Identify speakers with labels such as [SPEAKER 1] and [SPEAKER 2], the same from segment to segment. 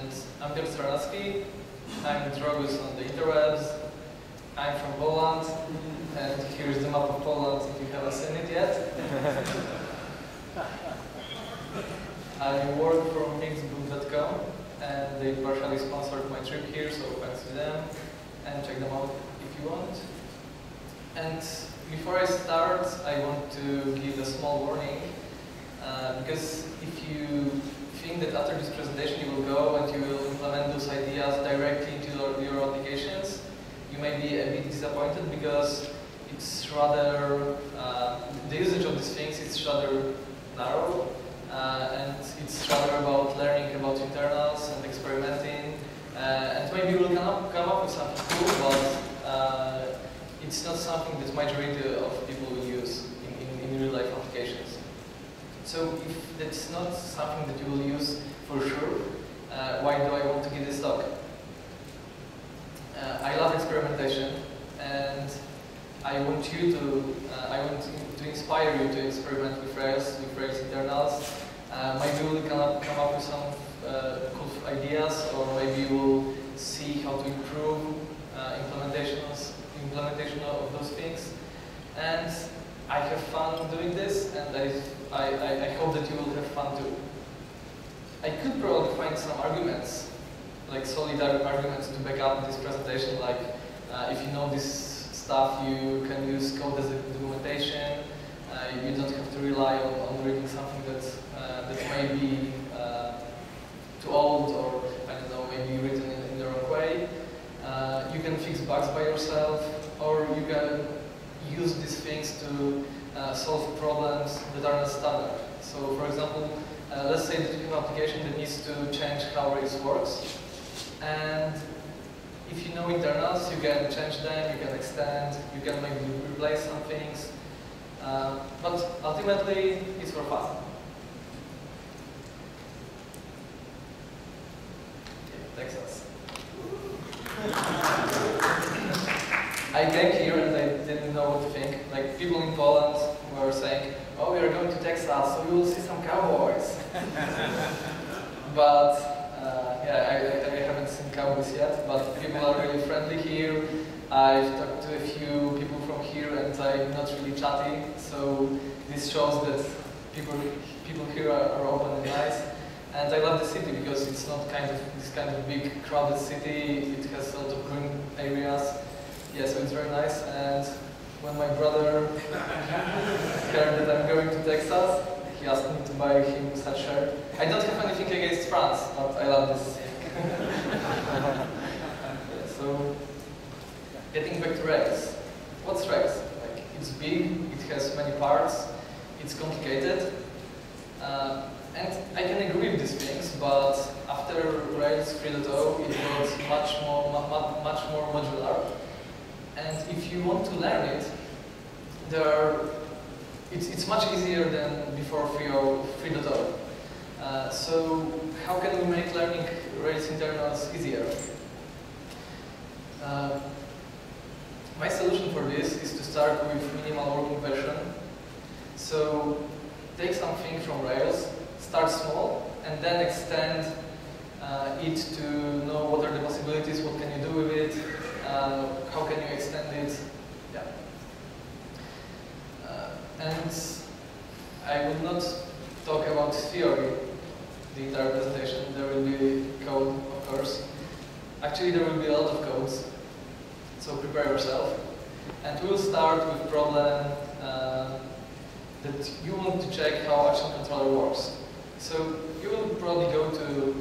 [SPEAKER 1] and I'm Piotr Sarnacki. I'm Drogus on the interwebs. I'm from Poland, and here's the map of Poland if you haven't seen it yet. I work for mixbook.com, and they partially sponsored my trip here, so thanks to them, and check them out if you want. And before I start, I want to give a small warning, because if you think that after this presentation you will go and you will implement those ideas directly into your applications, you may be a bit disappointed because it's rather, the usage of these things is rather narrow, and it's rather about learning about internals and experimenting, and maybe you will come up with something cool, but it's not something that majority of people will use in real life applications. So if that's not something that you will use for sure, why do I want to give this talk? I love experimentation, and I want to inspire you to experiment with Rails internals. Maybe we'll come up with some cool ideas, or maybe you will see how to improve implementation of those things. And I have fun doing this, and I hope that you will have fun too. I could probably find some arguments, like solid arguments to back up this presentation, like if you know this stuff, you can use code as a documentation. You don't have to rely on reading something that may be too old, or I don't know, maybe written in the wrong way. You can fix bugs by yourself, or you can use these things to solve problems that are not standard. So, for example, let's say that you have an application that needs to change how Rails works, and if you know internals, you can change them, you can extend, you can maybe replace some things, but ultimately it's for fun. Okay, Texas. I came here and I didn't know what to think. Like, people in Poland were saying, "Oh, we are going to Texas, so we will see some cowboys." But yeah, I haven't seen cowboys yet. But people are really friendly here. I've talked to a few people from here, and I'm not really chatty. So this shows that people here are open and nice. And I love the city because it's not this kind of big crowded city. It has a lot of green areas. Yeah, so it's very nice. And when my brother heard that I'm going to Texas, he asked me to buy him such shirt. I don't have anything against France, but I love this. Yeah, so, getting back to Rails. What's Rails? Like, it's big, it has many parts, it's complicated. And I can agree with these things, but after Rails 3.0, it was much more modular. And if you want to learn it, it's much easier than before 3.0. So how can we make learning Rails internals easier? My solution for this is to start with minimal working version. So take something from Rails, start small, and then extend it to know what are the possibilities, what can you do with it, how can you extend it. Yeah. And I will not talk about theory the entire presentation. There will be code, of course. Actually, there will be a lot of codes, so prepare yourself. And we will start with problem that you want to check how action controller works. So you will probably go to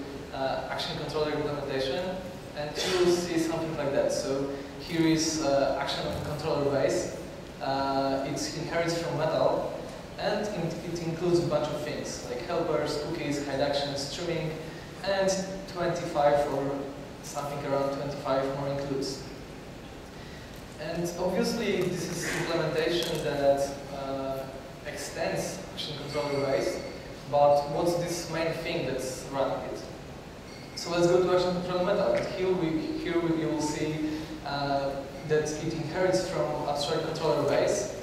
[SPEAKER 1] action controller implementation, and you will see something like that. So here is action controller base. It inherits from metal, and it includes a bunch of things like helpers, cookies, hide actions, streaming, and 25 or something around 25 more includes. And obviously this is implementation that extends action controller base, but what's this main thing that's running it? So let's go to action controller metal. And here you will see that it inherits from abstract controller base,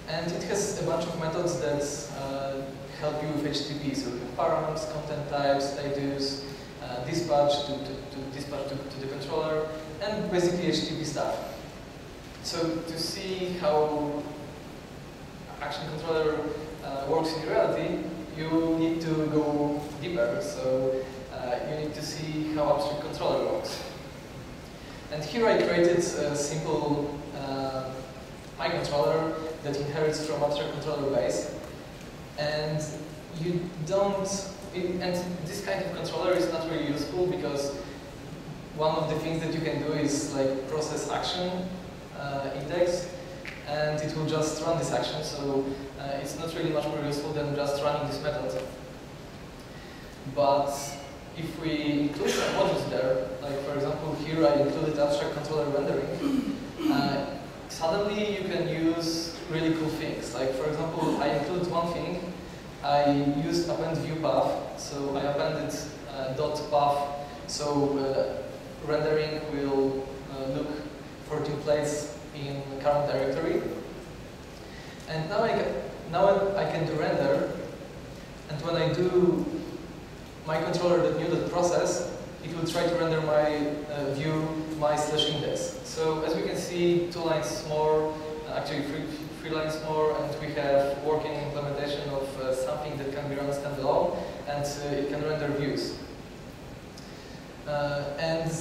[SPEAKER 1] and it has a bunch of methods that help you with HTTP. So we have params, content types, status, dispatch to dispatch to the controller, and basically HTTP stuff. So to see how action controller works in reality, you need to go deeper. So you need to see how abstract controller works. And here I created a simple my controller that inherits from abstract controller base. And you don't, and this kind of controller is not really useful because one of the things that you can do is like process action index, and it will just run this action. So it's not really much more useful than just running this method. But if we include some modules there, like for example here I included abstract controller rendering, suddenly you can use really cool things. Like for example, I included one thing. I used append view path, so I appended dot path, so rendering will look for templates in current directory. And now I can do render, and when I do my controller that knew that process, it will try to render my view my/index. So as we can see, 2 lines more, actually three lines more, and we have working implementation of something that can be run standalone, and it can render views. And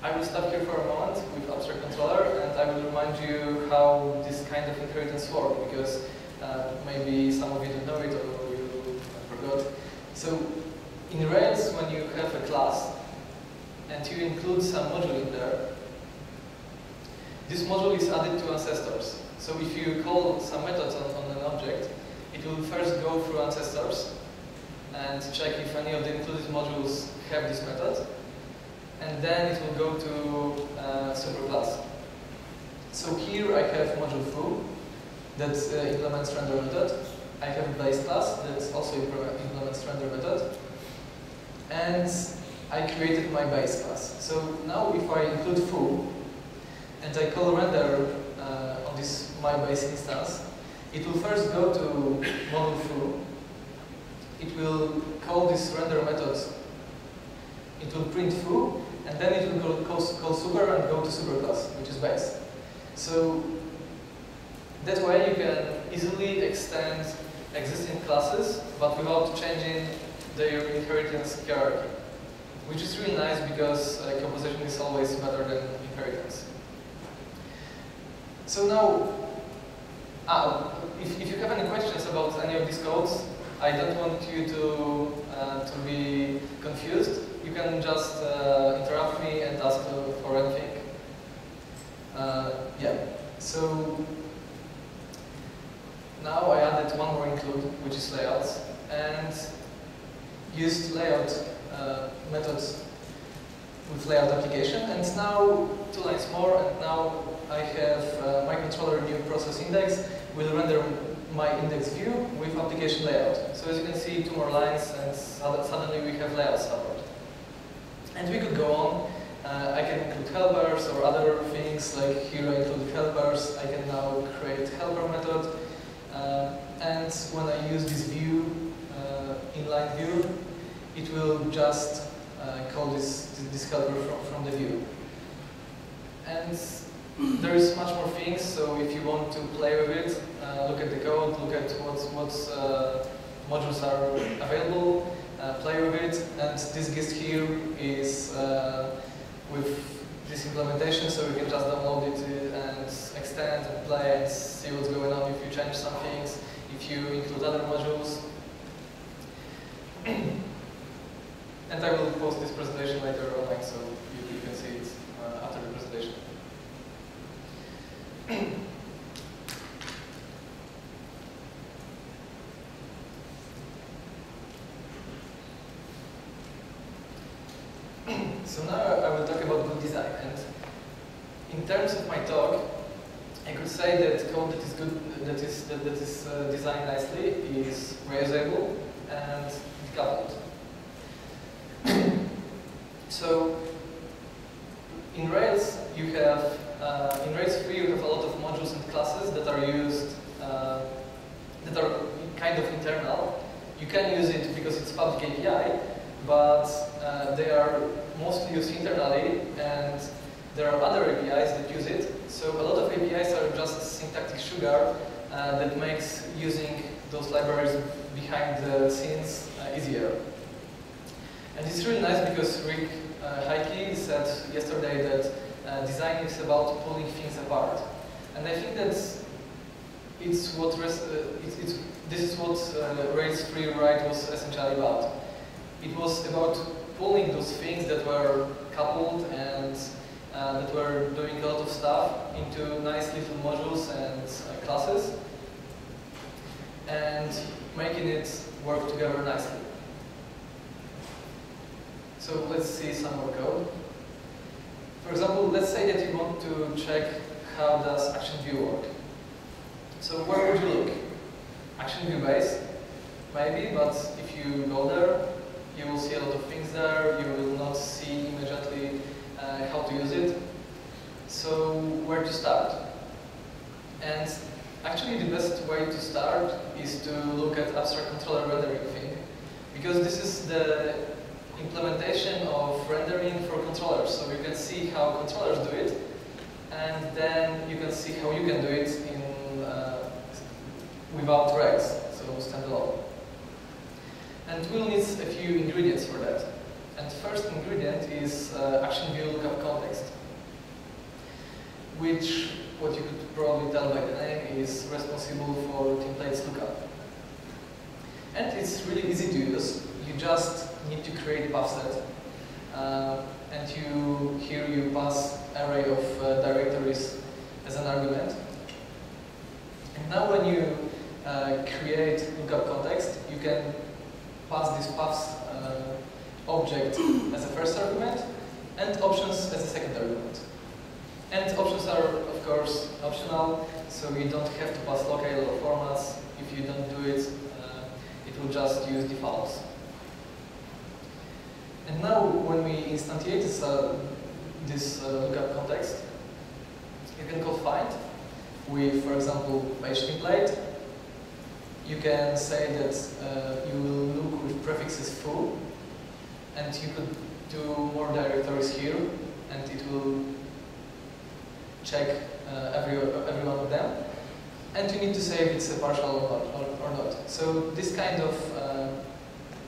[SPEAKER 1] I will stop here for a moment with abstract controller, and I will remind you how this kind of inheritance works, because maybe some of you don't know it or you forgot. So in Rails, when you have a class and you include some module in there, this module is added to ancestors. So if you call some methods on an object, it will first go through ancestors and check if any of the included modules have this method, and then it will go to superclass. So here I have module foo that implements render method. I have a base class that also implements render method, and I created my base class. So now if I include foo and I call render on this my base instance, it will first go to module foo. It will call this render method. It will print foo, and then it will call super and go to superclass, which is base. So that way you can easily extend existing classes, but without changing their inheritance hierarchy, which is really nice because composition is always better than inheritance. So now, if you have any questions about any of these codes, I don't want you to be confused. You can just interrupt me and ask for anything. Yeah. So now I added one more include, which is layouts, and used layout methods with layout application. And now 2 lines more, and now I have my controller new process index will render my index view with application layout. So as you can see, 2 more lines, and suddenly we have layout support. And we could go on. I can include helpers or other things, like here I include helpers. I can now create helper method. And when I use this view, inline view, it will just call this helper from the view. And there is much more things, so if you want to play with it, look at the code, look at what modules are available, play with it. And this gist here is with this implementation, so you can just download it and extend and play and see what's going on if you change some things, if you include other modules. And I will post this presentation later online, so you can see it after the presentation. So now I will talk about good design. And in terms of my talk, I could say that code that is good, that is designed nicely, is reusable and decoupled. So in Rails, you have in Rails 3 you have a lot of modules and classes that are used that are kind of internal. You can use it because it's public API, but they are mostly used internally, and there are other APIs that use it. So a lot of APIs are just syntactic sugar that makes using those libraries behind the scenes easier. And it's really nice because Rick Heike said yesterday that design is about pulling things apart. And I think that this is what Rails Free Rewrite was essentially about. It was about pulling those things that were coupled and that were doing a lot of stuff into nice little modules and classes, and making it work together nicely. So let's see some more code. For example, let's say that you want to check how does ActionView work. So where would you look? ActionView base, maybe, but if you go there, you will see a lot of things there. You will not see immediately how to use it. So where to start? And actually the best way to start is to look at abstract controller rendering thing, because this is the implementation of rendering for controllers. So you can see how controllers do it, and then you can see how you can do it in without Rails, so standalone. And we'll need a few ingredients for that. And the first ingredient is ActionView lookup context, which, what you could probably tell by the name, is responsible for templates lookup. And it's really easy to use. You just need to create a path set, and here you pass array of directories as an argument. And now when you create lookup context, you can pass this paths object as a first argument and options as a second argument. And options are, of course, optional, so you don't have to pass local or formats. If you don't do it, it will just use defaults. And now, when we instantiate this lookup context, you can call find with, for example, page template. You can say that you will look with prefixes full, and you could do more directories here, and it will check every one of them. And you need to say if it's a partial or not. So this kind of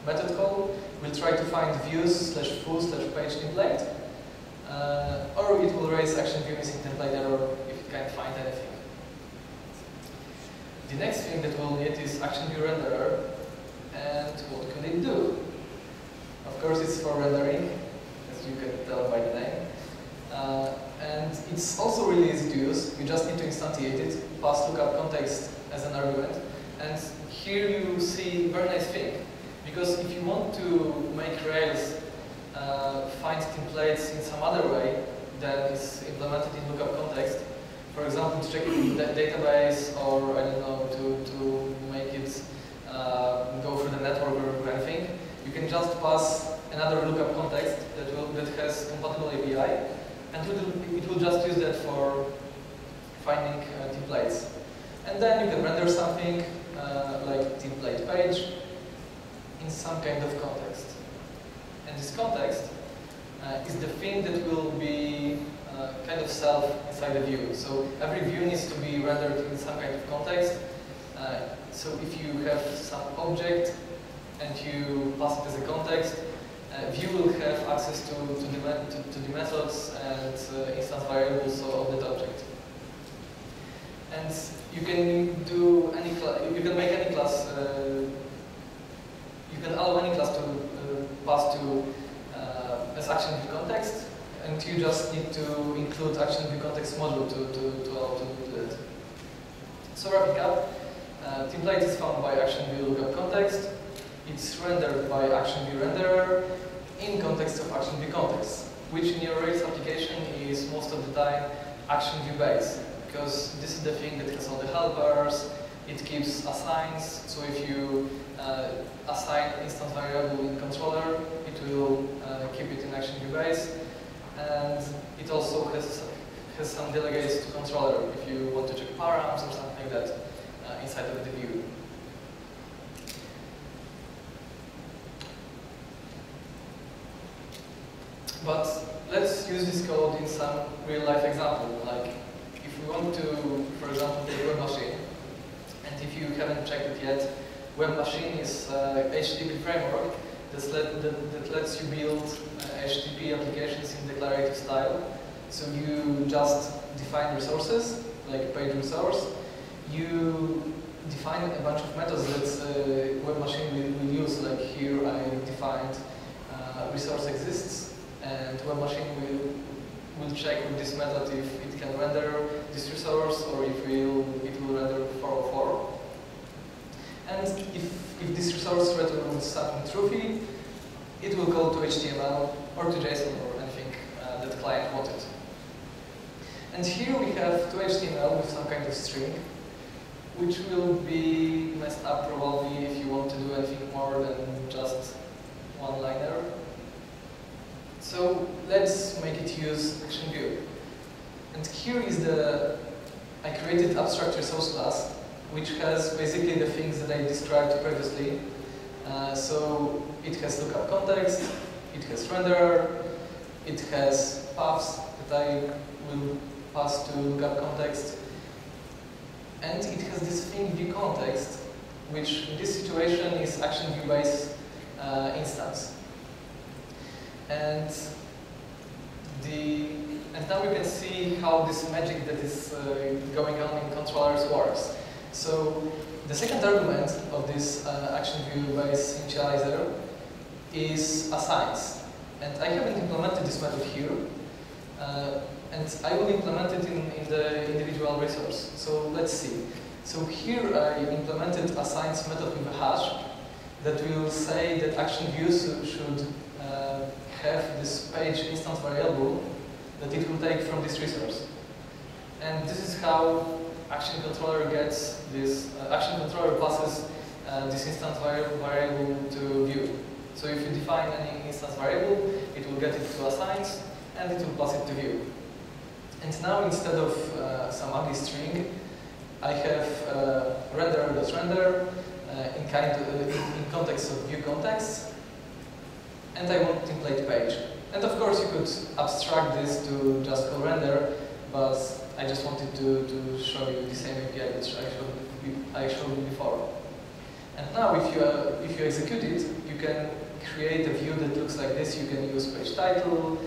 [SPEAKER 1] method call will try to find views/full/page template, or it will raise ActionView missing template error if it can't find anything. The next thing that we'll need is ActionView renderer, and what can it do? Of course, it's for rendering, as you can tell by the name, and it's also really easy to use. You just need to instantiate it, pass lookup context as an argument, and here you see a very nice thing. Because if you want to make Rails find templates in some other way than is implemented in lookup context, for example, to check it in the database, or I don't know, to make it go through the network or anything, you can just pass another lookup context that has compatible API, and it will just use that for finding templates. And then you can render something like template page in some kind of context. And this context is the thing that will be kind of self inside the view. So every view needs to be rendered in some kind of context. So if you have some object and you pass it as a context, view will have access to the methods and instance variables of that object. And you can do any class. You can make any class. You can allow any class to pass to as ActionView context, and you just need to include ActionView context module to allow to do that. So wrapping up, template is found by ActionView lookup context. It's rendered by ActionView renderer in context of ActionView context, which in your Rails application is most of the time ActionView base, because this is the thing that has all the helpers. It keeps assigns, so if you assign instance variable in controller, it will keep it in ActionView base, and it also has some delegates to controller if you want to check params or something like that inside of the view. But let's use this code in some real-life example. Like if we want to, for example, take webmachine, and if you haven't checked it yet, webmachine is a HTTP framework that lets you build HTTP applications in declarative style. So you just define resources, like page resource. You define a bunch of methods that webmachine will use. Like here I defined resource exists, and webmachine will check with this method if it can render this resource or if it will render 404. And if this resource returns something truthy, it will go to HTML or to JSON or anything that the client wanted. And here we have to HTML with some kind of string, which will be messed up probably if you want to do anything more than just one-liner. So let's make it use ActionView. And here is I created abstract resource class, which has basically the things that I described previously. So it has lookup context, it has renderer, it has paths that I will pass to lookup context, and it has this thing view context, which in this situation is ActionView base instance. And now we can see how this magic that is going on in controllers works. So the second argument of this ActionView base initializer is assigns. And I haven't implemented this method here. And I will implement it in the individual resource. So let's see. So here I implemented assigns method with a hash that will say that ActionView should have this page instance variable that it will take from this resource. And this is how Action Controller gets this, Action Controller passes this instance variable to view. So if you define any instance variable, it will get it to assigns, and it will pass it to view. And now instead of some ugly string, I have renderer.render in context of view context, and I want template page. And of course you could abstract this to just call render, but I just wanted to show you the same API which I showed you before. And now if you execute it, you can create a view that looks like this. You can use page title,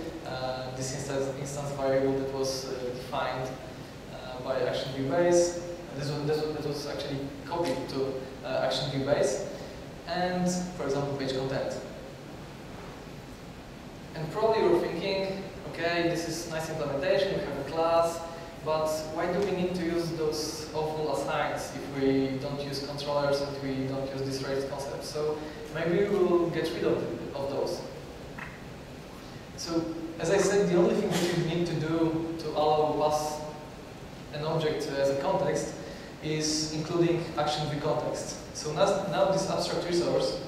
[SPEAKER 1] this instance variable that was defined by ActionView base. That was actually copied to ActionView base, and for example page content. And probably you're thinking, okay, this is nice implementation, we have a class, but why do we need to use those awful assigns if we don't use controllers and we don't use this raised concept? So maybe we will get rid of those. So as I said, the only thing that you need to do to allow pass an object as a context is including ActionView context. So now this abstract resource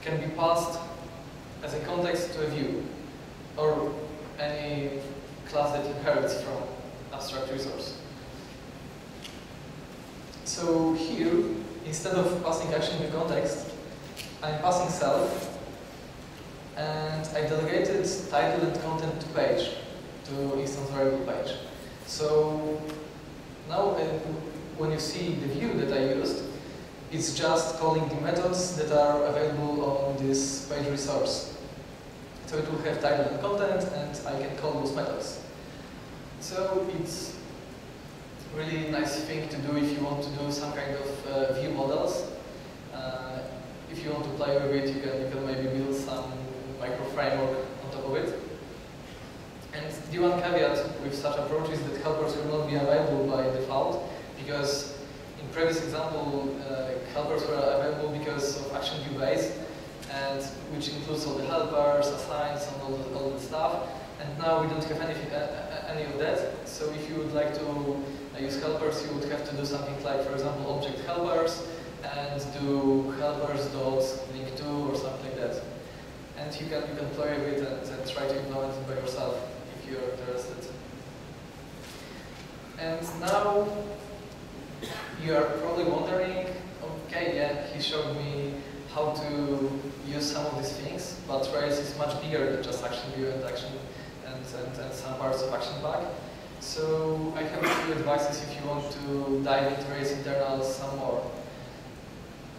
[SPEAKER 1] can be passed as a context to a view, or any class that inherits from abstract resource. So here, instead of passing ActionView context, I'm passing self, and I delegated title and content to page, to instance variable page. So now when you see the view that I used, it's just calling the methods that are available on this page resource. So it will have title and content, and I can call those methods. So it's really nice thing to do if you want to do some kind of view models. If you want to play with it, you can maybe build some micro framework on top of it. And the one caveat with such approach is that helpers will not be available by default, because in previous example, helpers were available because of ActionView base, and which includes all the helpers, assigns, and all that stuff. And now we don't have any of that. So if you would like to use helpers, you would have to do something like, for example, object helpers, and do helpers.link to or something like that. And you can play with it and try to implement it by yourself if you're interested. And now you are probably wondering, okay, yeah, he showed me how to use some of these things, but Rails is much bigger than just ActionView and some parts of ActionView. So I have a few advices if you want to dive into Rails internals some more.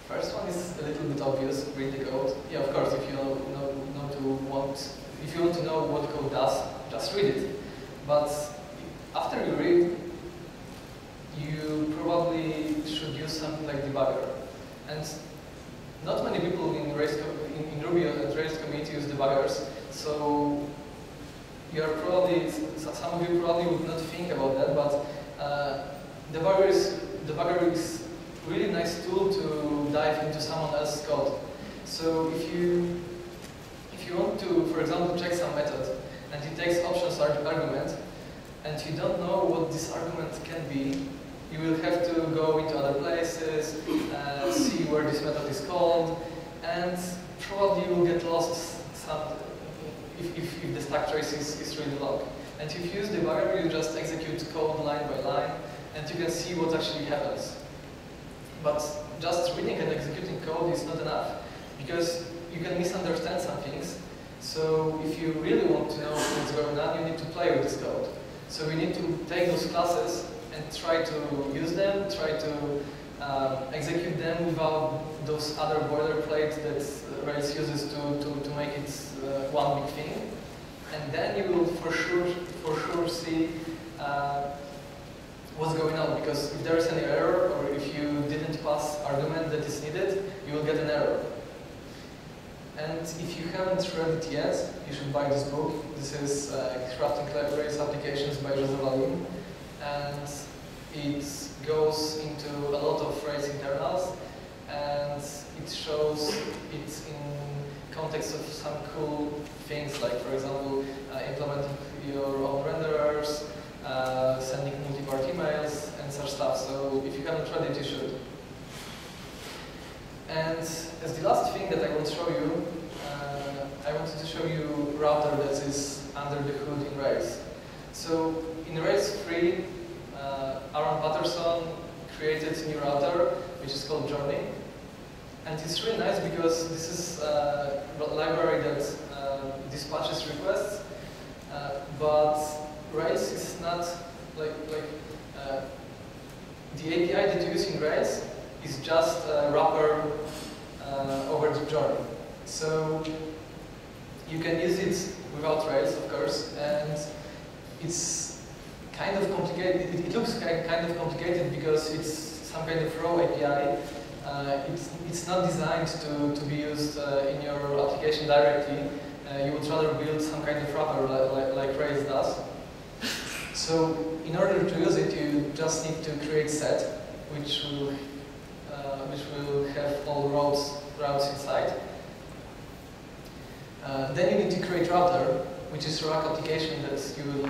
[SPEAKER 1] First one is a little bit obvious, read the code. Yeah, of course, if you want to know what code does, just read it. But after you read, you probably should use something like debugger. And not many people in Ruby and Rails community use debuggers, so some of you probably would not think about that, but debugger is really nice tool to dive into someone else's code. So if you want to, for example, check some method, and it takes options argument, and you don't know what this argument can be, you will have to go into other places, see where this method is called, and probably you will get lost if the stack trace is really long. And if you use debugger, you just execute code line by line, and you can see what actually happens. But just reading and executing code is not enough, because you can misunderstand some things. So if you really want to know what's going on, you need to play with this code. So we need to take those classes and try to use them, try to execute them without those other boilerplates that Rails uses to make it one big thing. And then you will for sure see what's going on, because if there is any error, or if you didn't pass argument that is needed, you will get an error. And if you haven't read it yet, you should buy this book. This is Crafting Rails Applications by Joseph Alim. And it goes into a lot of Rails internals, and it shows it in context of some cool things, like, for example, implementing your own renderers, sending multi-part emails, and such stuff. So if you haven't read it, you should. And as the last thing that I want to show you, I wanted to show you router that is under the hood in Rails. So in Rails 3, Aaron Patterson created a new router, which is called Journey. And it's really nice because this is a library that dispatches requests, but Rails is not like the API that you use in Rails is just a wrapper over the Journey. So you can use it without Rails, of course, and it's kind of complicated. It looks kind of complicated because it's some kind of raw API. It's not designed to be used in your application directly. You would rather build some kind of wrapper like Rails does. So in order to use it, you just need to create set, which will have all routes inside. Then you need to create router, which is a rack application that you will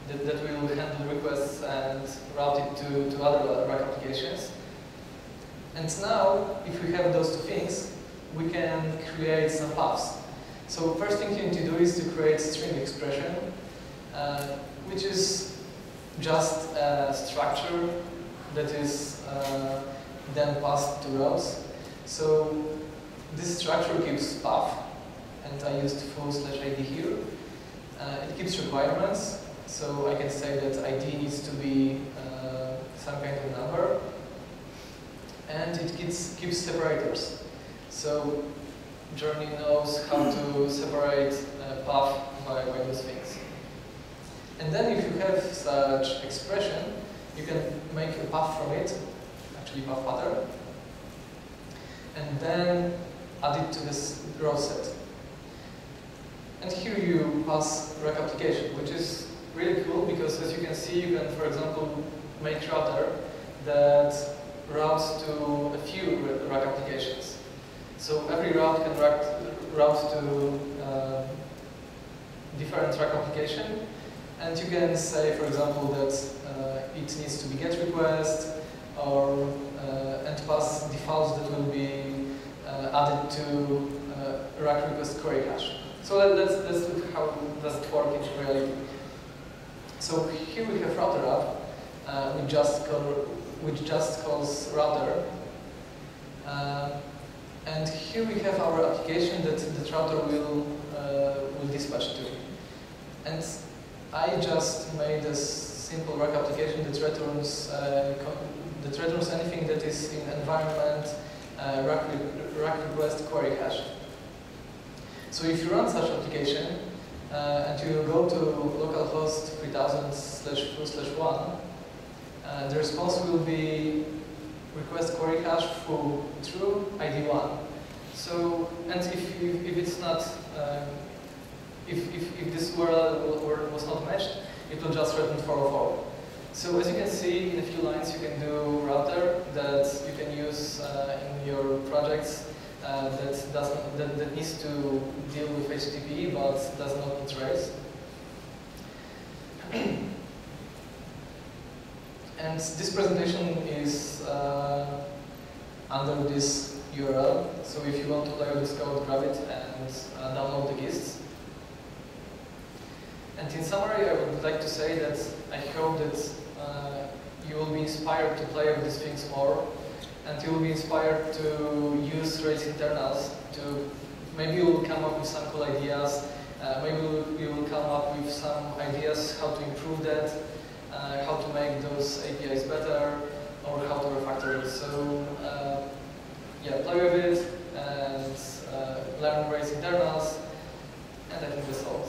[SPEAKER 1] that will handle requests and route it to other rack applications. And now, if we have those two things, we can create some paths. So first thing you need to do is to create string expression, which is just a structure that is then passed to routes. So this structure keeps path, and I used full/id here. It keeps requirements, so I can say that ID needs to be some kind of number. And it keeps separators. So Journey knows how to separate path by those things. And then if you have such expression, you can make a path from it, actually path pattern, and then add it to this row set. And here you pass rack application, which is really cool because, as you can see, you can, for example, make router that routes to a few rack applications. So every route can route to different rack application, and you can say, for example, that it needs to be GET request, or and pass defaults that will be added to rack request query hash. So let's look how does it work in reality. So here we have router app, which just calls router. And here we have our application that the router will dispatch to. And I just made a simple rack application that returns anything that is in environment rack request query hash. So if you run such application and you go to localhost 3000/foo/1, the response will be request query hash foo true ID 1. So, and if it's not, if this URL was not matched, it will just return 404. So as you can see, in a few lines you can do router that you can use in your projects that needs to deal with HTTP but does not need trace. And this presentation is under this URL. So if you want to play with this code, grab it and download the gists. And in summary, I would like to say that I hope that you will be inspired to play with these things more, and you will be inspired to use Rails internals to, maybe you will come up with some cool ideas, maybe you will come up with some ideas how to improve that, how to make those APIs better, or how to refactor it. So yeah, play with it and learn Rails internals, and I think that's all.